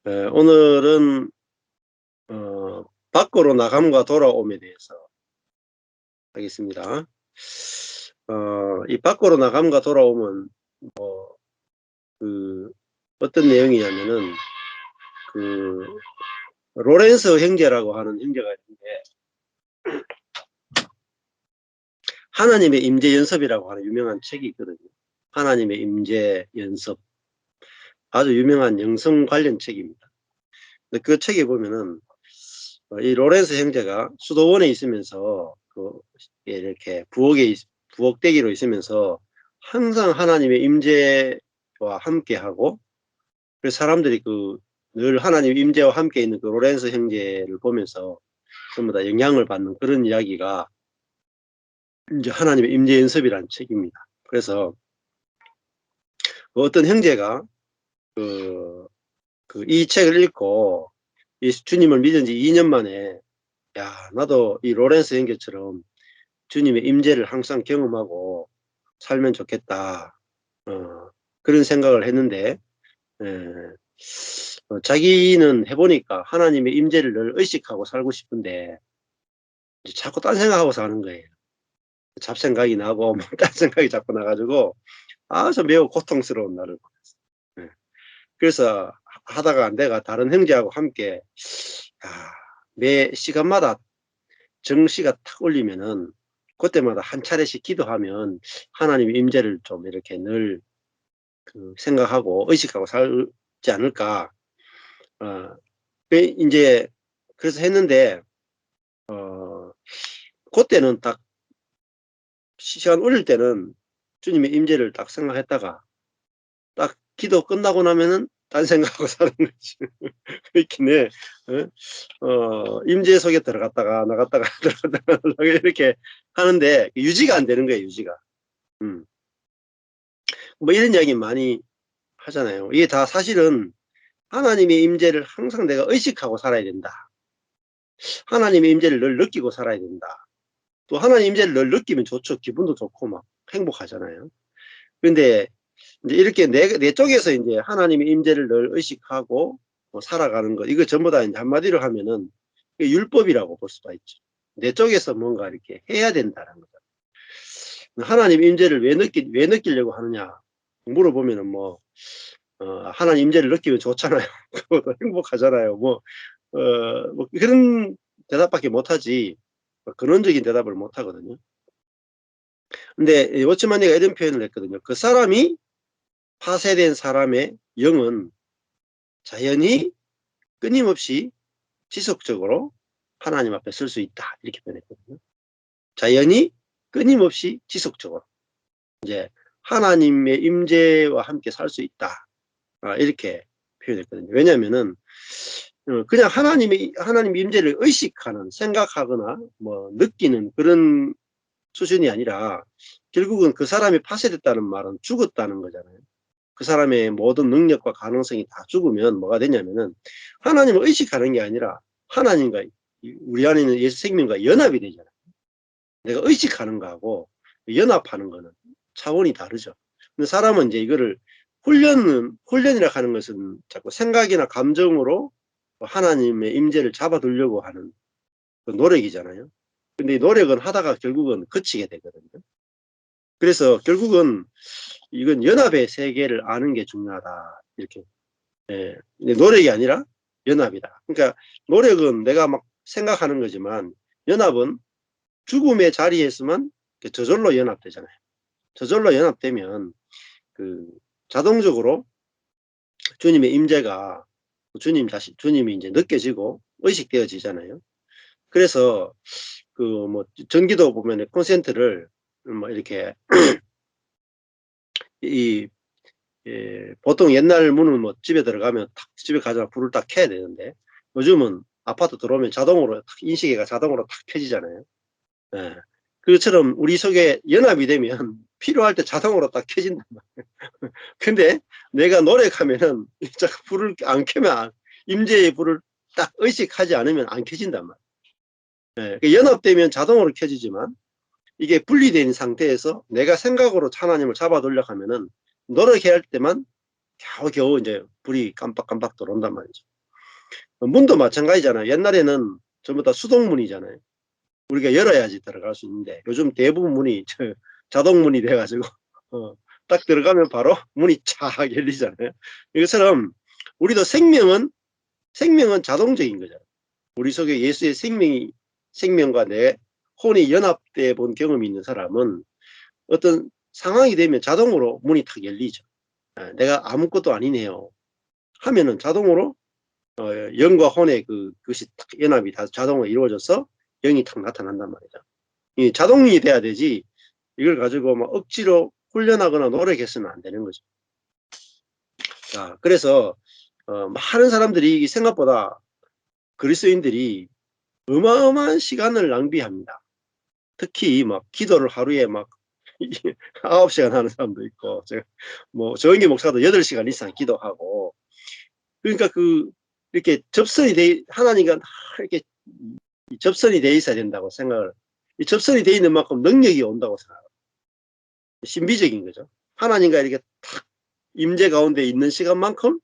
오늘은 밖으로 나감과 돌아옴에 대해서 하겠습니다. 이 밖으로 나감과 돌아옴은 그 어떤 내용이냐면은 그 로렌스 형제라고 하는 형제가 있는데, 하나님의 임재 연습이라고 하는 유명한 책이 있거든요. 하나님의 임재 연습, 아주 유명한 영성 관련 책입니다. 근데 그 책에 보면은 이 로렌스 형제가 수도원에 있으면서 이렇게 부엌대기로 있으면서 항상 하나님의 임재와 함께하고, 그래서 사람들이 늘 하나님의 임재와 함께 있는 그 로렌스 형제를 보면서 전부 다 영향을 받는 그런 이야기가 이제 하나님의 임재 연습이라는 책입니다. 그래서 어떤 형제가 이 책을 읽고 이 주님을 믿은 지 2년 만에, 야, 나도 이 로렌스 형제처럼 주님의 임재를 항상 경험하고 살면 좋겠다, 그런 생각을 했는데, 자기는 해보니까 하나님의 임재를 늘 의식하고 살고 싶은데 자꾸 딴 생각하고 사는 거예요. 잡생각이 나고 뭐 딴 생각이 자꾸 나가지고 아주 매우 고통스러운 날을 보냈어요. 그래서 하다가 내가 다른 형제하고 함께 매 시간마다 정시가 탁 올리면은 그때마다 한 차례씩 기도하면 하나님의 임재를 좀 이렇게 늘 생각하고 의식하고 살지 않을까. 이제 그래서 했는데, 그때는 딱 시간 올릴 때는 주님의 임재를 딱 생각했다가 딱 기도 끝나고 나면은 딴 생각하고 사는 거지. 그렇긴 해. 임재 속에 들어갔다가 나갔다가 들어갔다가 나갔다가 이렇게 하는데 유지가 안 되는 거예요, 유지가. 음. 뭐 이런 이야기 많이 하잖아요. 이게 다 사실은 하나님의 임재를 항상 내가 의식하고 살아야 된다. 하나님의 임재를 늘 느끼고 살아야 된다. 또 하나님 임재를 늘 느끼면 좋죠. 기분도 좋고 막 행복하잖아요. 그런데 이제 이렇게 내 쪽에서 이제 하나님의 임재를 늘 의식하고 살아가는 것, 이거 전부 다 이제 한마디로 하면은 율법이라고 볼 수가 있죠. 내 쪽에서 뭔가 이렇게 해야 된다는 거죠. 하나님 임재를 왜 느끼려고 하느냐 물어보면은 하나님 임재를 느끼면 좋잖아요. 그것도 행복하잖아요. 뭐 그런 대답밖에 못하지 근원적인 대답을 못하거든요. 근데 워치만니가 이런 표현을 했거든요. 그 사람이 파쇄된 사람의 영은 자연히 끊임없이 지속적으로 하나님 앞에 설 수 있다, 이렇게 표현했거든요. 자연히 끊임없이 지속적으로 이제 하나님의 임재와 함께 살 수 있다, 이렇게 표현했거든요. 왜냐하면은 그냥 하나님 임재를 의식하는, 생각하거나 뭐 느끼는 그런 수준이 아니라 결국은 그 사람이 파쇄됐다는 말은 죽었다는 거잖아요. 그 사람의 모든 능력과 가능성이 다 죽으면 뭐가 되냐면은 하나님을 의식하는 게 아니라 하나님과 우리 안에 있는 예수 생명과 연합이 되잖아요. 내가 의식하는 거하고 연합하는 거는 차원이 다르죠. 근데 사람은 이제 이거를 훈련이라 하는 것은 자꾸 생각이나 감정으로 하나님의 임재를 잡아두려고 하는 그 노력이잖아요. 근데 이 노력은 하다가 결국은 그치게 되거든요. 그래서 결국은 이건 연합의 세계를 아는 게 중요하다, 이렇게. 노력이 아니라 연합이다. 그러니까 노력은 내가 막 생각하는 거지만 연합은 죽음의 자리에서만 저절로 연합되잖아요. 저절로 연합되면 자동적으로 주님의 임재가 주님이 이제 느껴지고 의식되어지잖아요. 그래서 전기도 보면 콘센트를 이렇게 보통 옛날 문은 집에 들어가면 집에 가자마자 불을 딱 켜야 되는데 요즘은 아파트 들어오면 자동으로 인식기가 자동으로 딱 켜지잖아요. 예. 그것처럼 우리 속에 연합이 되면 필요할 때 자동으로 딱 켜진단 말이에요. 근데 내가 노력하면은 자꾸 불을 안 켜면 임재의 불을 딱 의식하지 않으면 안 켜진단 말이에요. 예. 연합되면 자동으로 켜지지만 이게 분리된 상태에서 내가 생각으로 하나님을 잡아두려고 하면은 노력해야 할 때만 겨우겨우 이제 불이 깜빡깜빡 들어온단 말이죠. 문도 마찬가지잖아요. 옛날에는 전부 다 수동문이잖아요. 우리가 열어야지 들어갈 수 있는데 요즘 대부분 문이 자동문이 돼 가지고 딱 들어가면 바로 문이 쫙 열리잖아요. 이것처럼 우리도 생명은 자동적인 거잖아요. 우리 속에 예수의 생명과 내 혼이 연합돼 본 경험이 있는 사람은 어떤 상황이 되면 자동으로 문이 탁 열리죠. 내가 아무것도 아니네요 하면은 자동으로 영과 혼의 그것이 탁 연합이 다 자동으로 이루어져서 영이 탁 나타난단 말이죠. 이 자동이 돼야 되지 이걸 가지고 막 억지로 훈련하거나 노력해서는 안 되는 거죠. 자, 그래서 많은 사람들이 생각보다 그리스도인들이 어마어마한 시간을 낭비합니다. 특히 막 기도를 하루에 막 9시간 하는 사람도 있고, 제가 뭐 조영기 목사도 8시간 이상 기도하고, 그러니까 이렇게 하나님과 이렇게 접선이 돼 있어야 된다고 생각을, 이 접선이 돼 있는 만큼 능력이 온다고 생각해요. 신비적인 거죠. 하나님과 이렇게 탁 임재 가운데 있는 시간만큼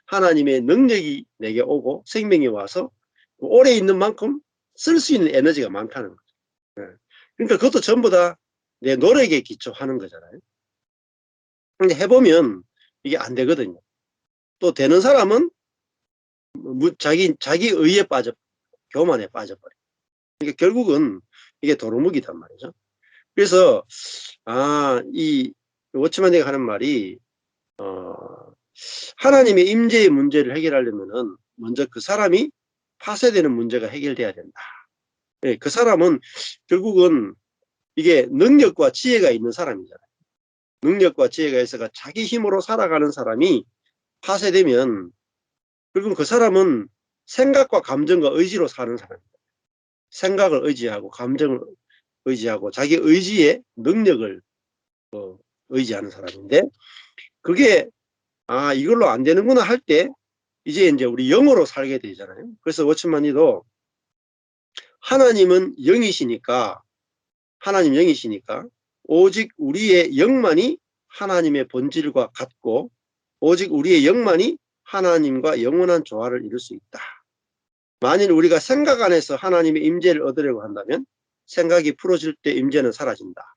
하나님의 능력이 내게 오고 생명이 와서 오래 있는 만큼 쓸 수 있는 에너지가 많다는 거죠. 그러니까 그것도 전부 다 내 노력에 기초하는 거잖아요. 근데 해보면 이게 안 되거든요. 또 되는 사람은 자기 의에 교만에 빠져버려. 그러니까 결국은 이게 도루묵이단 말이죠. 그래서 이 워치만이가 하는 말이 하나님의 임재의 문제를 해결하려면은 먼저 그 사람이 파쇄되는 문제가 해결돼야 된다. 네, 그 사람은 결국은 이게 능력과 지혜가 있는 사람이잖아요. 능력과 지혜가 있어가 자기 힘으로 살아가는 사람이 파쇄되면 결국 그 사람은 생각과 감정과 의지로 사는 사람입니다. 생각을 의지하고 감정을 의지하고 자기 의지의 능력을 의지하는 사람인데 그게 이걸로 안 되는구나 할 때 이제 우리 영으로 살게 되잖아요. 그래서 워치만이도 하나님은 영이시니까 오직 우리의 영만이 하나님의 본질과 같고 오직 우리의 영만이 하나님과 영원한 조화를 이룰 수 있다. 만일 우리가 생각 안에서 하나님의 임재를 얻으려고 한다면 생각이 풀어질 때 임재는 사라진다.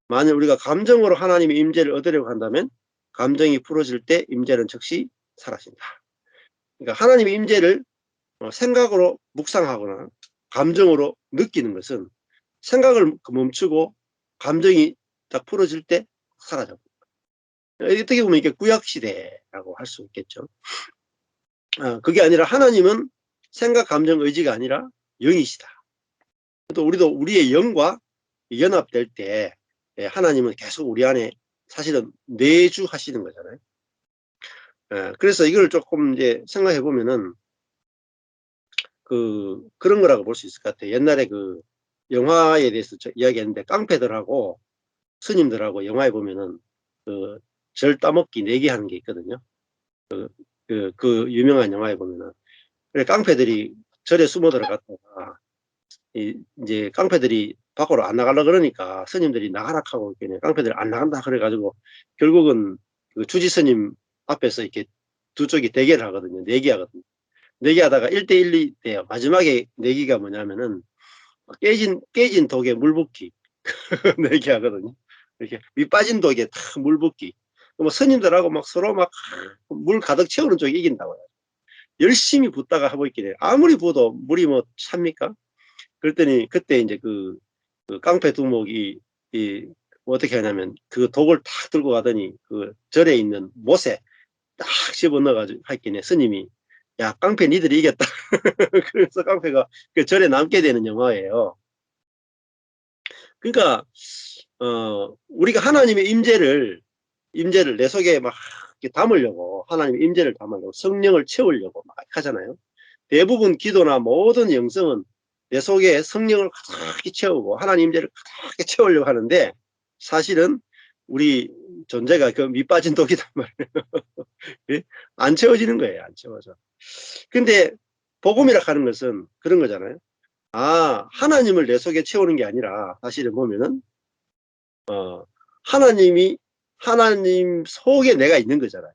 만일 우리가 감정으로 하나님의 임재를 얻으려고 한다면 감정이 풀어질 때 임재는 즉시 사라진다. 그러니까 하나님의 임재를 생각으로 묵상하거나 감정으로 느끼는 것은 생각을 멈추고 감정이 딱 풀어질 때 사라져. 어떻게 보면 이게 구약시대라고 할 수 있겠죠. 그게 아니라 하나님은 생각, 감정, 의지가 아니라 영이시다. 또 우리도 우리의 영과 연합될 때 하나님은 계속 우리 안에 사실은 내주하시는 거잖아요. 그래서 이걸 조금 이제 생각해 보면은 그런 거라고 볼 수 있을 것 같아요. 옛날에 영화에 대해서 이야기했는데 깡패들하고 스님들하고 영화에 보면은 절 따먹기 내기 하는 게 있거든요. 그 유명한 영화에 보면은 그래 깡패들이 절에 숨어 들어갔다가 이제 깡패들이 밖으로 안 나가려 그러니까 스님들이 나가라 하고 깡패들이 안 나간다 그래가지고 결국은 주지 스님 앞에서 이렇게 두 쪽이 대결을 하거든요. 내기하거든요. 내기하다가 1대1이 돼요. 마지막에 내기가 뭐냐면은 깨진 독에 물 붓기 내기하거든요. 이렇게 밑 빠진 독에 탁 물 붓기. 뭐 스님들하고 막 서로 막 물 가득 채우는 쪽이 이긴다고요. 열심히 붓다가 하고 있긴 해요. 아무리 부어도 물이 뭐 찹니까? 그랬더니 그때 이제 깡패 두목이 어떻게 하냐면 그 독을 탁 들고 가더니 절에 있는 못에 딱 집어넣어가지고 했긴 해. 스님이 야 깡패 니들이 이겼다. 그래서 깡패가 그 절에 남게 되는 영화예요. 그러니까 우리가 하나님의 임재를 내 속에 막 담으려고 하나님의 임재를 담으려고 성령을 채우려고 막 하잖아요. 대부분 기도나 모든 영성은 내 속에 성령을 가득히 채우고 하나님 임재를 가득히 채우려고 하는데 사실은 우리 존재가 밑 빠진 독이단 말이에요. 안 채워지는 거예요. 안 채워져. 근데 복음이라 하는 것은 그런 거잖아요. 하나님을 내 속에 채우는 게 아니라 사실은 보면은 하나님 속에 내가 있는 거잖아요.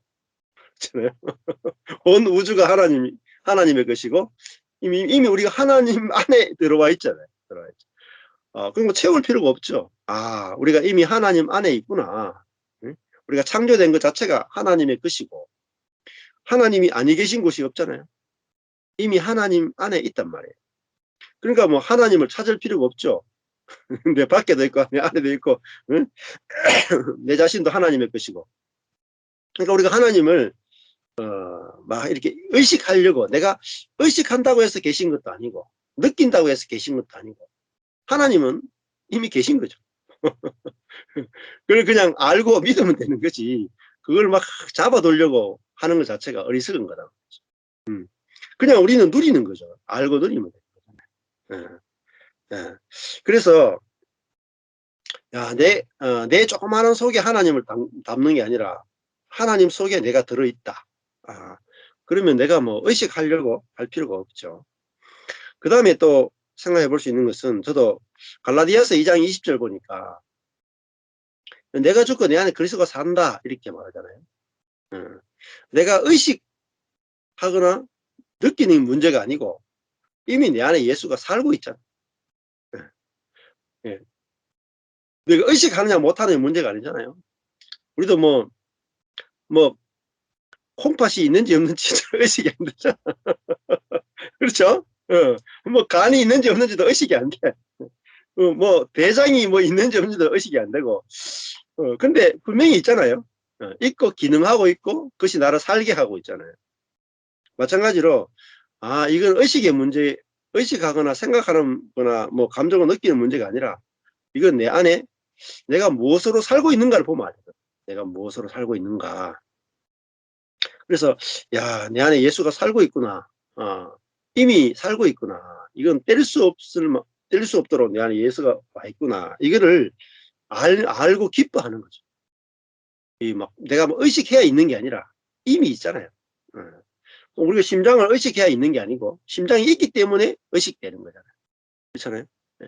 온 우주가 하나님의 것이고 이미 우리가 하나님 안에 들어와 있잖아요. 들어와 있죠. 그런 거 채울 필요가 없죠. 우리가 이미 하나님 안에 있구나. 응? 우리가 창조된 것 자체가 하나님의 것이고 하나님이 아니 계신 곳이 없잖아요. 이미 하나님 안에 있단 말이에요. 그러니까 뭐 하나님을 찾을 필요가 없죠. 내 밖에도 있고 내 안에도 있고, 응? 내 자신도 하나님의 것이고. 그러니까 우리가 하나님을 막 이렇게 의식하려고, 내가 의식한다고 해서 계신 것도 아니고 느낀다고 해서 계신 것도 아니고, 하나님은 이미 계신 거죠. 그걸 그냥 알고 믿으면 되는 거지, 그걸 막 잡아두려고 하는 것 자체가 어리석은 거다. 그냥 우리는 누리는 거죠. 알고 누리면 돼요. 예, 예. 그래서 내 조그마한 속에 하나님을 담는 게 아니라 하나님 속에 내가 들어있다. 그러면 내가 뭐 의식하려고 할 필요가 없죠. 그 다음에 또 생각해 볼 수 있는 것은, 저도 갈라디아서 2장 20절 보니까 내가 죽고 내 안에 그리스도가 산다 이렇게 말하잖아요. 내가 의식하거나 느끼는 문제가 아니고 이미 내 안에 예수가 살고 있잖아. 예. 내가 의식하느냐 못하느냐 문제가 아니잖아요. 우리도 뭐 콩팥이 있는지 없는지 의식이 안 되잖아. 그렇죠? 뭐 간이 있는지 없는지도 의식이 안 돼. 뭐 대장이 뭐 있는지 없는지도 의식이 안 되고. 근데 분명히 있잖아요. 있고 기능하고 있고 그것이 나를 살게 하고 있잖아요. 마찬가지로 이건 의식의 문제, 의식하거나 생각하는 거나 뭐 감정을 느끼는 문제가 아니라 이건 내 안에 내가 무엇으로 살고 있는가를 보면 알거든. 내가 무엇으로 살고 있는가. 그래서 내 안에 예수가 살고 있구나. 이미 살고 있구나. 이건 뗄 수 없도록 내 안에 예수가 와 있구나. 이거를 알고 기뻐하는 거죠. 내가 뭐 의식해야 있는 게 아니라 이미 있잖아요. 우리가 심장을 의식해야 있는 게 아니고 심장이 있기 때문에 의식되는 거잖아요. 그렇잖아요.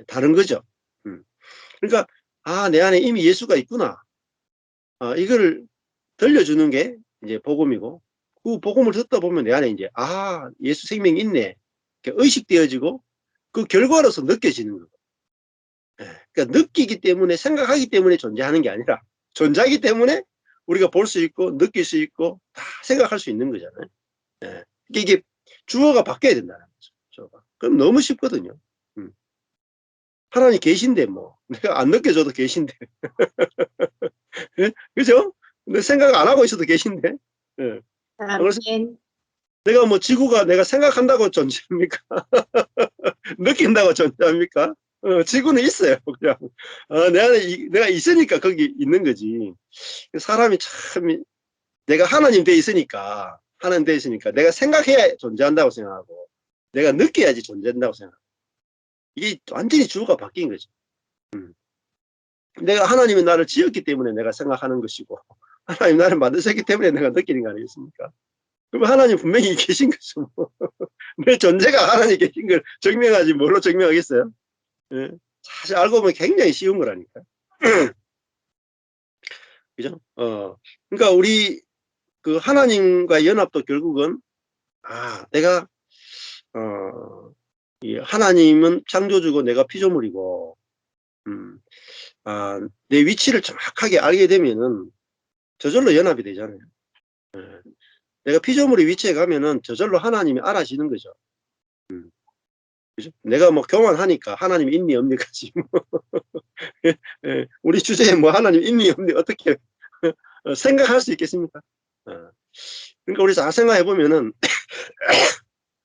다른 거죠. 그러니까 내 안에 이미 예수가 있구나. 이걸 들려주는 게 이제 복음이고, 그 복음을 듣다 보면 내 안에 이제 예수 생명이 있네 의식되어지고 그 결과로서 느껴지는 거예요. 그러니까 느끼기 때문에, 생각하기 때문에 존재하는 게 아니라 존재하기 때문에 우리가 볼 수 있고 느낄 수 있고 다 생각할 수 있는 거잖아요. 그러니까 이게 주어가 바뀌어야 된다는 거죠. 주어가. 그럼 너무 쉽거든요. 하나님 계신데 뭐 내가 안 느껴져도 계신데 그죠? 근데 생각 안 하고 있어도 계신데. 그래서 아멘. 내가 뭐 지구가 내가 생각한다고 존재합니까? 느낀다고 존재합니까? 지구는 있어요. 그냥 내 안에 내가 있으니까 거기 있는 거지. 사람이 참, 내가 하나님 돼 있으니까 내가 생각해야 존재한다고 생각하고 내가 느껴야지 존재한다고 생각하고, 이게 완전히 주어가 바뀐 거죠. 내가 하나님이 나를 지었기 때문에 내가 생각하는 것이고 하나님 나를 만드셨기 때문에 내가 느끼는 거 아니겠습니까? 그럼 하나님 분명히 계신 거죠. 내 존재가 하나님 계신 걸 증명하지 뭘로 증명하겠어요? 예? 사실 알고 보면 굉장히 쉬운 거라니까. 그죠? 그러니까 우리 그 하나님과의 연합도 결국은 내가 이 하나님은 창조주고 내가 피조물이고, 음, 내 위치를 정확하게 알게 되면은 저절로 연합이 되잖아요. 예. 내가 피조물의 위치에 가면은 저절로 하나님이 알아지는 거죠. 그죠? 내가 뭐 교만하니까 하나님 있니 없니까 지금. 예, 우리 주제에 뭐 하나님 있니 없니 어떻게 생각할 수 있겠습니까? 그러니까 우리 잘 생각해 보면은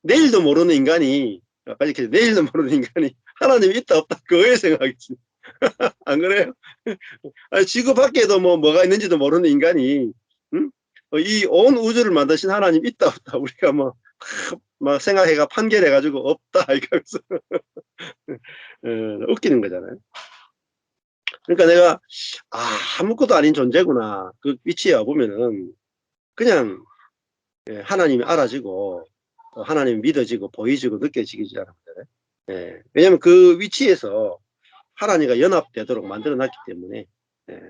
내일도 모르는 인간이, 아까 이렇게 내일도 모르는 인간이 하나님이 있다 없다 그거에 생각하겠지. 안 그래요? 지구 밖에도 뭐가 있는지도 모르는 인간이, 응? 이 온 우주를 만드신 하나님 있다 없다 우리가 막 생각해가 판결해가지고 없다 이러면서 웃기는 거잖아요. 그러니까 내가 아무것도 아닌 존재구나 그 위치에 와 보면은 그냥 하나님이 알아지고 하나님이 믿어지고 보이지고 느껴지기 시작합니다. 왜냐하면 그 위치에서 하나님과 연합되도록 만들어 놨기 때문에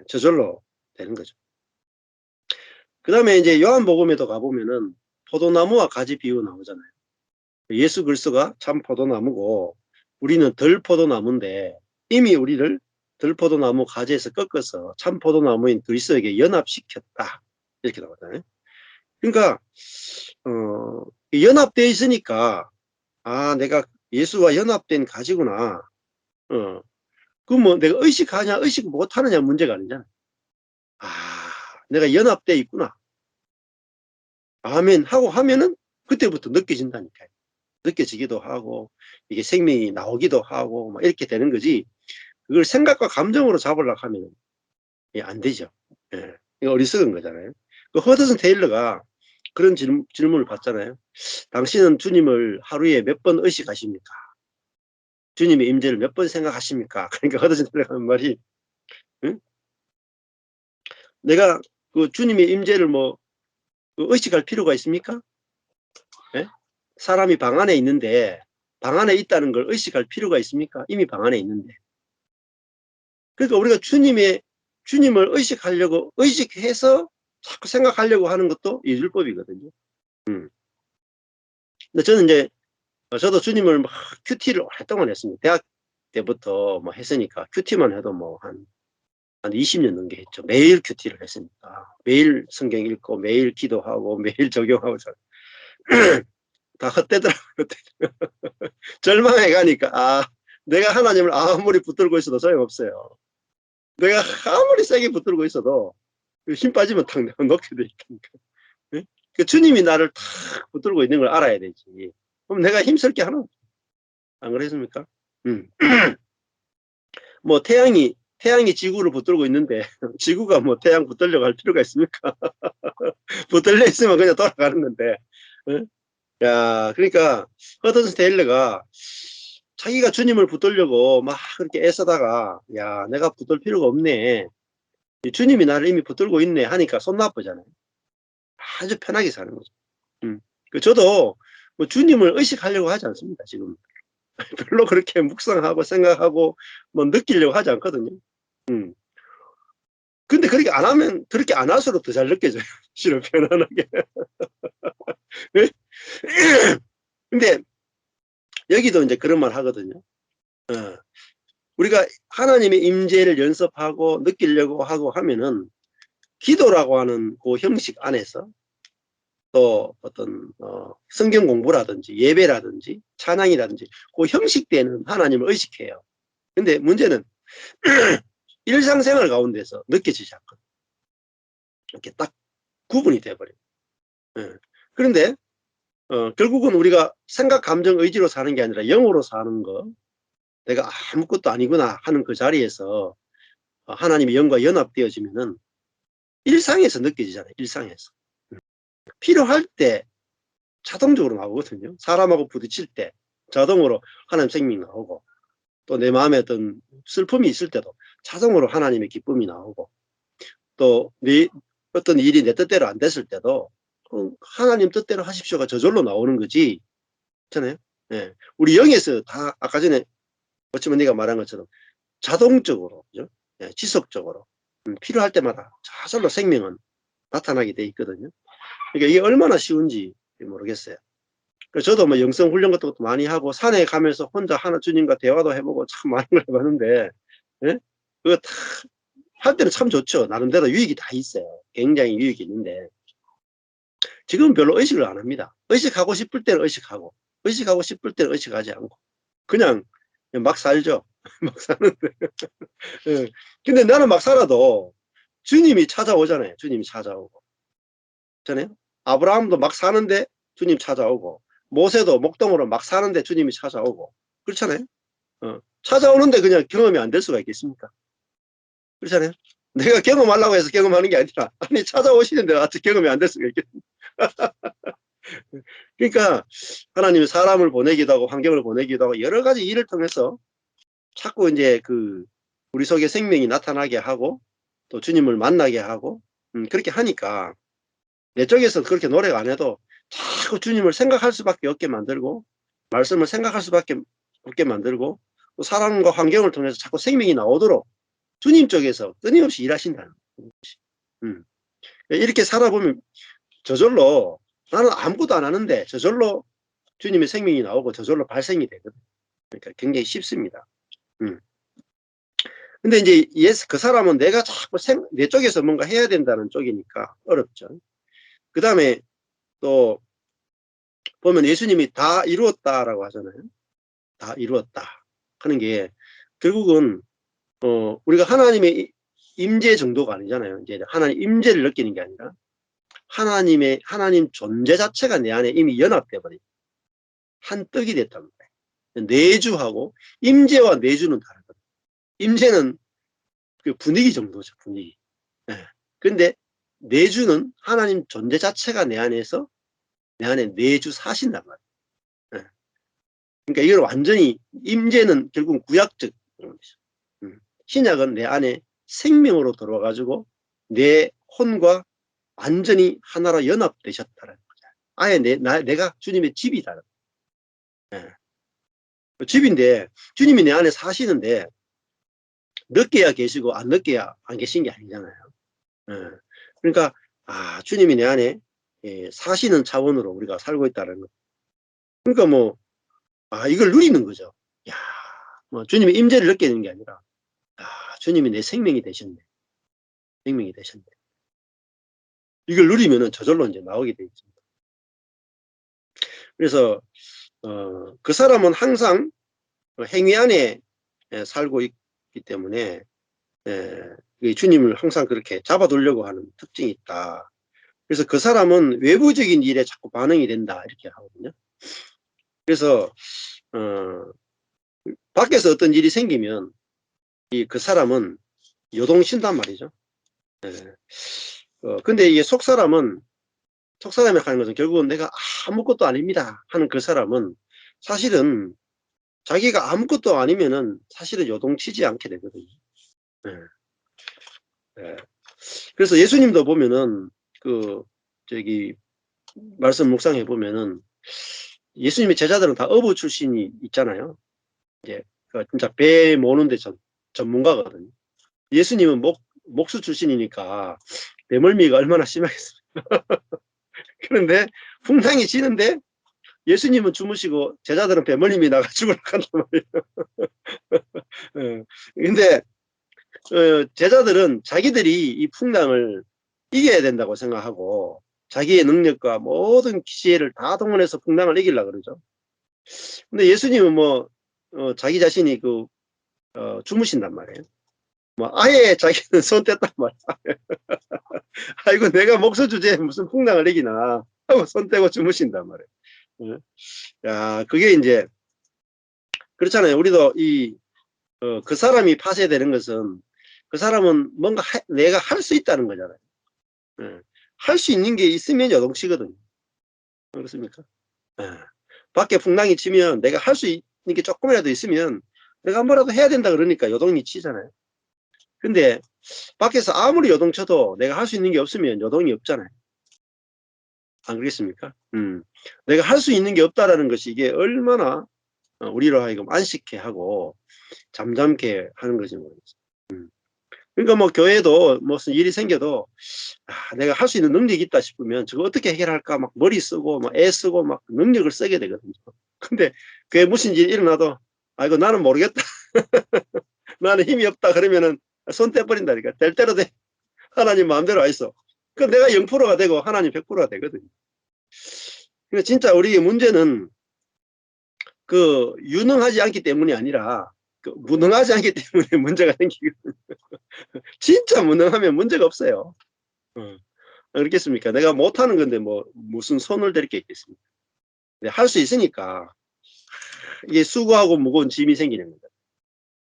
저절로 되는 거죠. 그 다음에 이제 요한복음에도 가보면은 포도나무와 가지 비유 나오잖아요. 예수 그리스도가 참 포도나무고 우리는 덜 포도나무인데 이미 우리를 덜 포도나무 가지에서 꺾어서 참 포도나무인 그리스도에게 연합시켰다. 이렇게 나오잖아요. 그러니까 연합되어 있으니까 아 내가 예수와 연합된 가지구나. 그 뭐 내가 의식하냐 의식 못하느냐 문제가 아니잖아. 아 내가 연합되어 있구나. 아멘 하고 하면은 그때부터 느껴진다니까요. 느껴지기도 하고 이게 생명이 나오기도 하고 막 이렇게 되는 거지. 그걸 생각과 감정으로 잡으려고 하면 안 되죠. 예. 이거 어리석은 거잖아요. 그 허드슨 테일러가 그런 질문을 받잖아요. 당신은 주님을 하루에 몇 번 의식하십니까? 주님의 임재를 몇 번 생각하십니까? 그러니까 허드슨 테일러가 하는 말이 응? 내가 그 주님의 임재를 뭐 의식할 필요가 있습니까? 예? 사람이 방 안에 있는데 방 안에 있다는 걸 의식할 필요가 있습니까? 이미 방 안에 있는데. 그러니까 우리가 주님을 의식하려고 의식해서 자꾸 생각하려고 하는 것도 이 율법이거든요. 근데 저는 이제 저도 주님을 막 큐티를 오랫동안 했습니다. 대학 때부터 뭐 했으니까 큐티만 해도 뭐 한 20년 넘게 했죠. 매일 큐티를 했으니까. 매일 성경 읽고 매일 기도하고 매일 적용하고 다 헛되더라고요. 절망해 가니까 아 내가 하나님을 아무리 붙들고 있어도 소용없어요. 내가 아무리 세게 붙들고 있어도 힘 빠지면 탁 놓게 돼 있다니까. 예? 그 주님이 나를 탁 붙들고 있는 걸 알아야 되지. 그럼 내가 힘쓸 게 하나 안 그랬습니까? 음. 뭐 태양이 지구를 붙들고 있는데 지구가 뭐 태양 붙들려고 할 필요가 있습니까? 붙들려 있으면 그냥 돌아가는 건데. 예? 야, 그러니까 허드슨 테일러가 자기가 주님을 붙들려고 막 그렇게 애쓰다가 야, 내가 붙들 필요가 없네. 주님이 나를 이미 붙들고 있네 하니까 손 나쁘잖아요. 아주 편하게 사는 거죠. 저도 뭐 주님을 의식하려고 하지 않습니다. 지금 별로 그렇게 묵상하고 생각하고 뭐 느끼려고 하지 않거든요. 음. 근데 그렇게 안 하면 그렇게 안 할수록 더 잘 느껴져요. 실은 편안하게. 예? 근데 여기도 이제 그런 말 하거든요. 어. 우리가 하나님의 임재를 연습하고 느끼려고 하고 하면은 기도라고 하는 그 형식 안에서 또 어떤 성경 공부라든지 예배라든지 찬양이라든지 그 형식대는 하나님을 의식해요. 근데 문제는 일상생활 가운데서 느껴지지 않거든요. 이렇게 딱 구분이 돼버려요. 예. 그런데 결국은 우리가 생각, 감정, 의지로 사는 게 아니라 영으로 사는 거, 내가 아무것도 아니구나 하는 그 자리에서 하나님의 영과 연합되어지면은 일상에서 느껴지잖아요. 일상에서. 필요할 때 자동적으로 나오거든요. 사람하고 부딪힐 때 자동으로 하나님 생명이 나오고 또 내 마음에 어떤 슬픔이 있을 때도 자동으로 하나님의 기쁨이 나오고 또 어떤 일이 내 뜻대로 안 됐을 때도 하나님 뜻대로 하십시오가 저절로 나오는 거지. 그렇잖아요. 예. 우리 영에서 다 아까 전에 어쩌면 네가 말한 것처럼 자동적으로 그죠? 예, 지속적으로 필요할 때마다 저절로 생명은 나타나게 돼 있거든요. 그러니까 이게 얼마나 쉬운지 모르겠어요. 그래서 저도 뭐 영성 훈련 같은 것도 많이 하고 산에 가면서 혼자 하나 주님과 대화도 해보고 참 많은 걸 해봤는데 예? 그거 다 할 때는 참 좋죠. 나름대로 유익이 다 있어요. 굉장히 유익이 있는데 지금은 별로 의식을 안 합니다. 의식하고 싶을 때는 의식하고 의식하고 싶을 때는 의식하지 않고 그냥 막 살죠. 막 사는데 예. 근데 나는 막 살아도 주님이 찾아오잖아요. 주님이 찾아오고 그렇잖아요. 아브라함도 막 사는데 주님 찾아오고 모세도 목동으로 막 사는데 주님이 찾아오고 그렇잖아요. 찾아오는데 그냥 경험이 안 될 수가 있겠습니까? 그렇잖아요. 내가 경험하려고 해서 경험하는 게 아니라 아니 찾아오시는데 어떻게 경험이 안 될 수가 있겠습니까? 그러니까 하나님이 사람을 보내기도 하고 환경을 보내기도 하고 여러 가지 일을 통해서 자꾸 이제 그 우리 속에 생명이 나타나게 하고 또 주님을 만나게 하고 그렇게 하니까 내 쪽에서 그렇게 노력 안 해도 자꾸 주님을 생각할 수밖에 없게 만들고 말씀을 생각할 수밖에 없게 만들고 또 사람과 환경을 통해서 자꾸 생명이 나오도록 주님 쪽에서 끊임없이 일하신다는 것이. 이렇게 살아보면 저절로 나는 아무것도 안 하는데 저절로 주님의 생명이 나오고 저절로 발생이 되거든요. 그러니까 굉장히 쉽습니다. 음. 근데 이제 그 사람은 내가 자꾸 내 쪽에서 뭔가 해야 된다는 쪽이니까 어렵죠. 그 다음에 또 보면 예수님이 다 이루었다라고 하잖아요. 다 이루었다 하는 게 결국은 우리가 하나님의 임재 정도가 아니잖아요. 이제 하나님 임재를 느끼는 게 아니라 하나님 존재 자체가 내 안에 이미 연합돼 버린 한 떡이 됐단 말이에요. 내주하고 임재와 내주는 다르거든요. 임재는 그 분위기 정도죠, 분위기. 예. 근데 내주는 하나님 존재 자체가 내 안에 내주 사신단 말이에요. 예. 그러니까 이걸 완전히 임재는 결국 구약적 그런 거죠. 신약은 내 안에 생명으로 들어와가지고 내 혼과 완전히 하나로 연합되셨다는 거죠. 아예 내가 주님의 집이다. 예. 집인데 주님이 내 안에 사시는데 늦게야 계시고 안 늦게야 안 계신 게 아니잖아요. 예. 그러니까 주님이 내 안에 사시는 차원으로 우리가 살고 있다는 거. 그러니까 뭐 이걸 누리는 거죠. 야, 뭐 주님의 임재를 느끼는 게 아니라 주님이 내 생명이 되셨네. 생명이 되셨네. 이걸 누리면은 저절로 이제 나오게 돼 있습니다. 그래서 그 사람은 항상 행위 안에 살고 있기 때문에 주님을 항상 그렇게 잡아두려고 하는 특징이 있다. 그래서 그 사람은 외부적인 일에 자꾸 반응이 된다 이렇게 하거든요. 그래서 밖에서 어떤 일이 생기면 그 사람은 요동친단 말이죠. 근데 이게 속사람이 하는 것은 결국은 내가 아무것도 아닙니다 하는 그 사람은 사실은 자기가 아무것도 아니면은 사실은 요동치지 않게 되거든요. 네. 네. 그래서 예수님도 보면은 저기 말씀 묵상해 보면은 예수님의 제자들은 다 어부 출신이 있잖아요. 이제 진짜 배 모는데 전문가거든요. 예수님은 목수 출신이니까 배멀미가 얼마나 심하겠습니까? 그런데 풍랑이 지는데 예수님은 주무시고 제자들은 배멀림이 나가 죽으러 간단 말이에요. 근데 제자들은 자기들이 이 풍랑을 이겨야 된다고 생각하고 자기의 능력과 모든 지혜를 다 동원해서 풍랑을 이기려고 그러죠. 근데 예수님은 뭐 자기 자신이 주무신단 말이에요. 뭐 아예 자기는 손 뗐단 말이야. 아이고 내가 목소 주제에 무슨 풍랑을 이기나 하고 손 떼고 주무신단 말이에요. 야, 그게 이제 그렇잖아요. 우리도 그 사람이 파쇄되는 것은 그 사람은 뭔가 내가 할 수 있다는 거잖아요. 할 수 있는 게 있으면 요동치거든요. 그렇습니까? 밖에 풍랑이 치면 내가 할 수 있는 게 조금이라도 있으면 내가 뭐라도 해야 된다 그러니까 요동이 치잖아요. 근데 밖에서 아무리 요동쳐도 내가 할 수 있는 게 없으면 요동이 없잖아요. 안 그렇겠습니까? 내가 할 수 있는 게 없다라는 것이 이게 얼마나 우리로 하여금 안식해 하고 잠잠케 하는 거지 모르겠어요. 그러니까 뭐 교회도 무슨 일이 생겨도 내가 할 수 있는 능력이 있다 싶으면 저거 어떻게 해결할까 막 머리 쓰고 막 애 쓰고 막 능력을 쓰게 되거든요. 근데 그게 무슨 일이 일어나도 이거 나는 모르겠다. 나는 힘이 없다 그러면은 손 떼버린다니까. 될 대로 돼. 하나님 마음대로 와 있어. 그 내가 0%가 되고 하나님 100%가 되거든요. 그러니까 진짜 우리의 문제는 유능하지 않기 때문이 아니라 무능하지 않기 때문에 문제가 생기거든요. 진짜 무능하면 문제가 없어요. 그렇겠습니까? 내가 못하는 건데 뭐 무슨 손을 댈 게 있겠습니까? 할 수 있으니까 이게 수고하고 무거운 짐이 생기는 거다.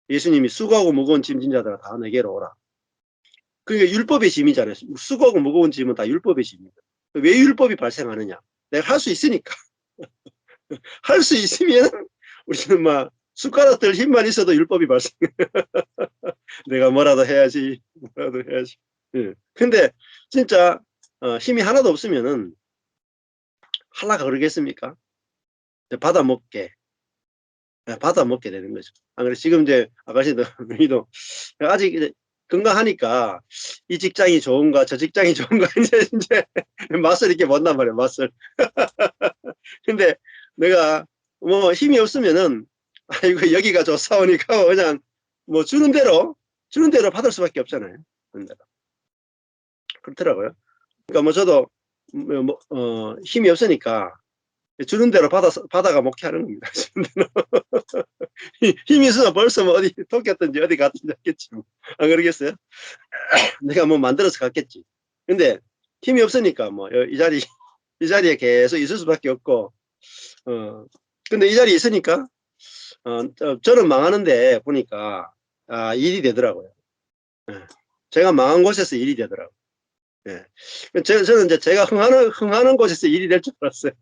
예수님이 수고하고 무거운 짐 진 자들아 다 내게로 오라. 그게 율법의 짐이잖아요. 수고하고 무거운 짐은 다 율법의 짐입니다. 왜 율법이 발생하느냐? 내가 할 수 있으니까. 할 수 있으면 우리는 막 숟가락 들 힘만 있어도 율법이 발생해. 내가 뭐라도 해야지. 뭐라도 해야지. 근데 진짜 힘이 하나도 없으면은 하려고 그러겠습니까? 받아먹게 되는 거죠. 그래 지금 이제 아가씨도 너희도 아직 이제 건강하니까 이 직장이 좋은가 저 직장이 좋은가 이제 맛을 이렇게 본단 말이에요. 맛을. 근데 내가 뭐 힘이 없으면은 아이고 여기가 좋사오니까 그냥 뭐 주는 대로 받을 수밖에 없잖아요. 그렇더라고요. 그러니까 뭐 저도 힘이 없으니까 주는 대로 받아가 목회하는 겁니다. 힘이 있으면 벌써 뭐 어디 토끼였든지 어디 갔든지 했겠지. 뭐. 안 그러겠어요? 내가 뭐 만들어서 갔겠지. 근데 힘이 없으니까 뭐 이 자리에 계속 있을 수밖에 없고, 근데 이 자리에 있으니까, 저는 망하는데 보니까, 일이 되더라고요. 예. 제가 망한 곳에서 일이 되더라고요. 예. 저는 이제 제가 흥하는 곳에서 일이 될 줄 알았어요.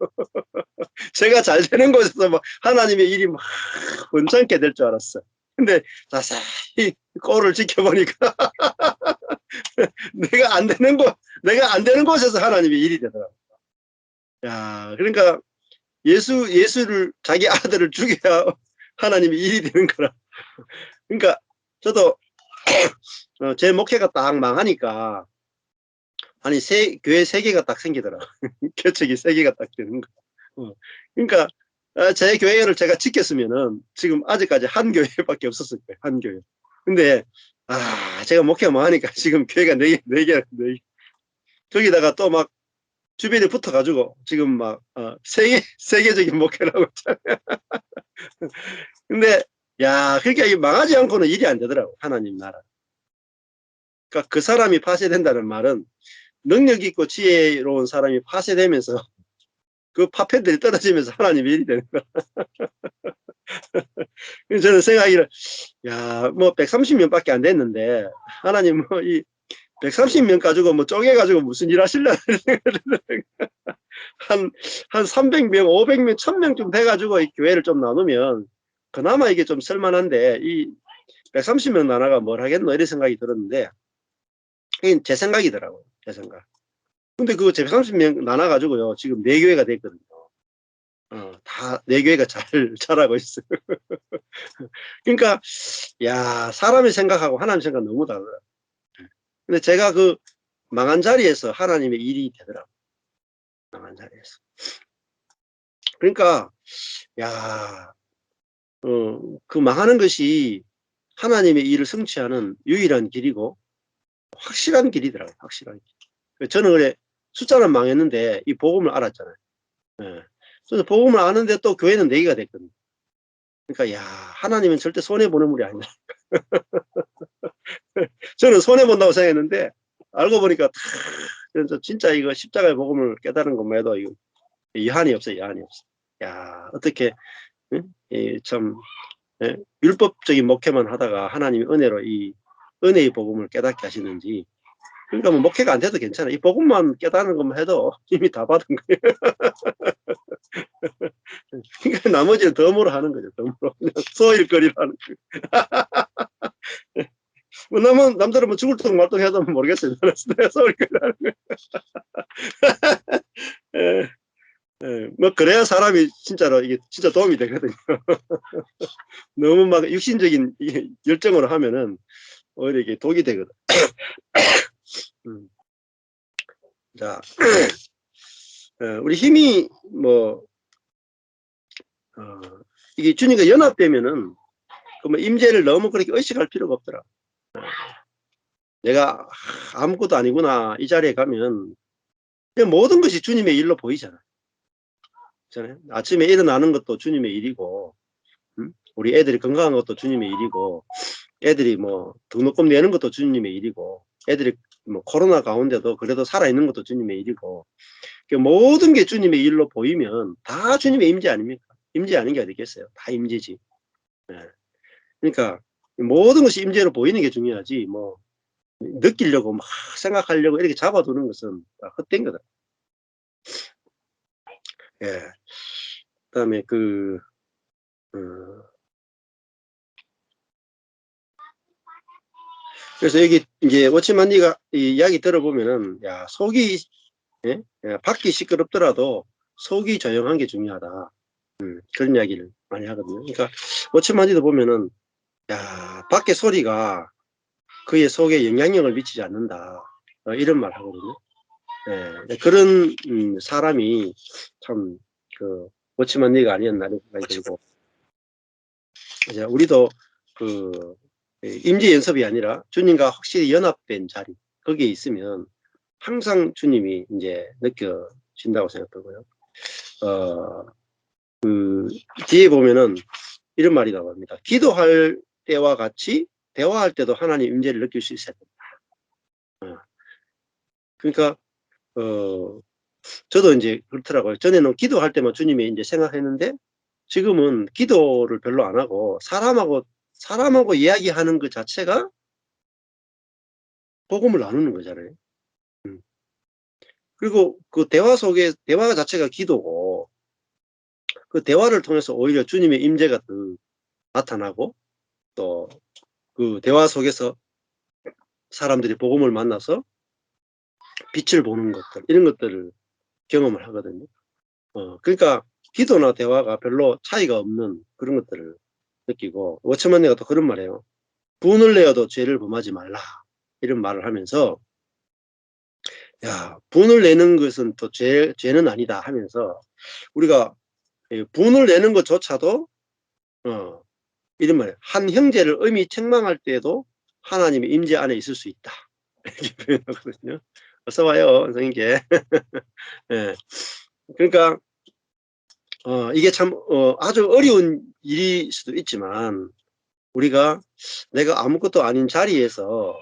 제가 잘 되는 곳에서 뭐 하나님의 일이 막 번창케 될 줄 알았어요. 근데 자세히 꼴을 지켜보니까 내가 안 되는 곳에서 하나님의 일이 되더라고요. 야, 그러니까 예수를 자기 아들을 죽여야 하나님의 일이 되는 거라. 그러니까 저도 제 목회가 딱 망하니까 아니 교회 세 개가 딱 생기더라. 개척이 세 개가 딱 되는 거. 그러니까 제 교회를 제가 지켰으면은 지금 아직까지 한 교회밖에 없었을 거예요. 한 교회. 근데 제가 목회가 망하니까 지금 교회가 네 개. 거기다가 또 막 주변에 붙어가지고 지금 막 세계적인 목회를 하고 있잖아요. 근데 야, 그러니까 망하지 않고는 일이 안 되더라고, 하나님 나라. 그러니까 그 사람이 파쇄된다는 말은 능력 있고 지혜로운 사람이 파쇄되면서 그 파편들이 떨어지면서 하나님의 일이 되는 거야. 그래서 저는 생각하기를, 야, 뭐 130명밖에 안 됐는데 하나님 뭐 이 130명 가지고 뭐 쪼개가지고 무슨 일 하실려나 한 300명, 500명, 1000명쯤 돼가지고 이 교회를 좀 나누면 그나마 이게 좀 쓸만한데 이 130명 나눠가 뭘 하겠노 이런 생각이 들었는데 이게 제 생각이더라고요. 제 생각. 근데 그거 130명 나눠가지고요 지금 4교회가 됐거든요. 다 4교회가 잘 자라고 있어요. 그러니까 야, 사람의 생각하고 하나님 생각 너무 다르더라고요. 근데 제가 그 망한 자리에서 하나님의 일이 되더라고요. 망한 자리에서. 그러니까 야, 그 망하는 것이 하나님의 일을 성취하는 유일한 길이고 확실한 길이더라고요. 확실한 길. 저는 그래 숫자는 망했는데 이 복음을 알았잖아요. 예. 그래서 복음을 아는데 또 교회는 4개가 됐거든요. 그러니까 야, 하나님은 절대 손해 보는 분이 아니다. 저는 손해 본다고 생각했는데 알고 보니까 그래서 진짜 이거 십자가의 복음을 깨달은 것만 해도 이거 여한이 없어요. 여한이 없어. 야, 어떻게 응? 참 율법적인 목회만 하다가 하나님의 은혜로 이 은혜의 복음을 깨닫게 하시는지. 그러니까 뭐 목회가 안 돼도 괜찮아. 이 복음만 깨닫는 것만 해도 이미 다 받은 거예요. 그러니까 나머지는 덤으로 하는 거죠. 덤으로 그냥 소일거리로 하는 거예요. 뭐 남들은 뭐 죽을 둥 말둥 해도 모르겠어요. 소일거리로 하는 거예요. 예, 뭐 그래야 사람이 진짜로 이게 진짜 도움이 되거든요. 너무 막 육신적인 열정으로 하면은 오히려 이게 독이 되거든. 음. 자, 우리 힘이 뭐 이게 주님과 연합되면은 그 임재를 너무 그렇게 의식할 필요가 없더라. 내가 아무것도 아니구나 이 자리에 가면 모든 것이 주님의 일로 보이잖아. 그렇잖아요? 아침에 일어나는 것도 주님의 일이고, 우리 애들이 건강한 것도 주님의 일이고, 애들이 뭐 등록금 내는 것도 주님의 일이고, 애들이 뭐 코로나 가운데도 그래도 살아있는 것도 주님의 일이고, 모든 게 주님의 일로 보이면 다 주님의 임재 아닙니까? 임재 아닌 게 어디겠어요? 다 임재지. 네. 그러니까 모든 것이 임재로 보이는 게 중요하지 뭐 느끼려고 막 생각하려고 이렇게 잡아두는 것은 다 헛된 거다. 예. 그다음에 그래서 여기 이제 워치만니가 이 이야기 들어보면은 야 속이 밖이 시끄럽더라도 속이 조용한 게 중요하다. 그런 이야기를 많이 하거든요. 그러니까 워치만니도 보면은 야 밖에 소리가 그의 속에 영향력을 미치지 않는다. 이런 말 하거든요. 예, 그런 사람이 참 워치만 네가 아니었나 이런 생각이 들고, 이제 우리도 그 임재 연습이 아니라 주님과 확실히 연합된 자리 거기에 있으면 항상 주님이 이제 느껴진다고 생각하고요. 그 뒤에 보면은 이런 말이 나옵니다. 기도할 때와 같이 대화할 때도 하나님 임재를 느낄 수 있어야 된다. 그러니까 저도 이제 그렇더라고요. 전에는 기도할 때만 주님이 이제 생각했는데 지금은 기도를 별로 안 하고 사람하고 이야기하는 그 자체가 복음을 나누는 거잖아요. 그리고 그 대화 자체가 기도고, 그 대화를 통해서 오히려 주님의 임재가 더 나타나고, 또 그 대화 속에서 사람들이 복음을 만나서 빛을 보는 것들, 이런 것들을 경험을 하거든요. 그러니까 기도나 대화가 별로 차이가 없는 그런 것들을 느끼고, 워처먼네가 또 그런 말이에요. 분을 내어도 죄를 범하지 말라, 이런 말을 하면서, 야, 분을 내는 것은 또 죄는 아니다 하면서, 우리가 분을 내는 것조차도 이런 말이에요. 한 형제를 의미 책망할 때에도 하나님의 임재 안에 있을 수 있다, 이렇게 표현하거든요. 어서 와요, 선생님께. 예. 그러니까 이게 참 아주 어려운 일일 수도 있지만, 우리가 내가 아무것도 아닌 자리에서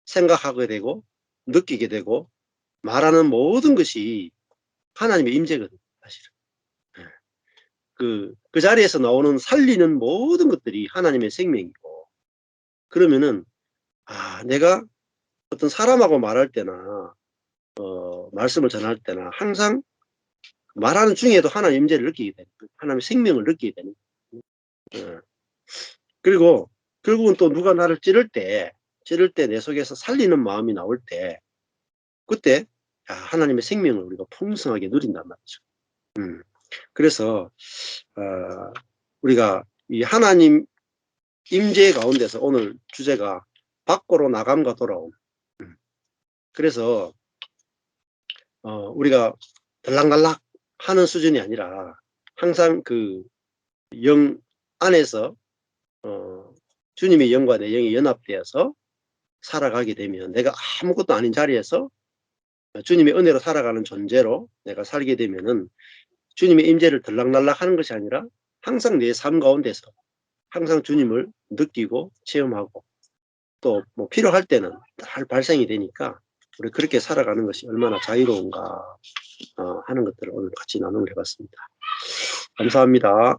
생각하게 되고 느끼게 되고 말하는 모든 것이 하나님의 임재거든요, 사실은. 예. 그 자리에서 나오는 살리는 모든 것들이 하나님의 생명이고, 그러면은 내가 어떤 사람하고 말할 때나 말씀을 전할 때나 항상 말하는 중에도 하나님의 임재를 느끼게 되는 거예요. 하나님의 생명을 느끼게 되는 거예요. 예. 그리고 결국은 또 누가 나를 찌를 때 내 속에서 살리는 마음이 나올 때, 그때 하나님의 생명을 우리가 풍성하게 누린단 말이죠. 그래서 우리가 이 하나님 임재 가운데서, 오늘 주제가 밖으로 나감과 돌아옴. 그래서 우리가 들락날락 하는 수준이 아니라 항상 그 영 안에서 주님의 영과 내 영이 연합되어서 살아가게 되면, 내가 아무것도 아닌 자리에서 주님의 은혜로 살아가는 존재로 내가 살게 되면은 주님의 임재를 들락날락 하는 것이 아니라 항상 내 삶 가운데서 항상 주님을 느끼고 체험하고, 또 뭐 필요할 때는 잘 발생이 되니까 우리 그렇게 살아가는 것이 얼마나 자유로운가 하는 것들을 오늘 같이 나눔을 해봤습니다. 감사합니다.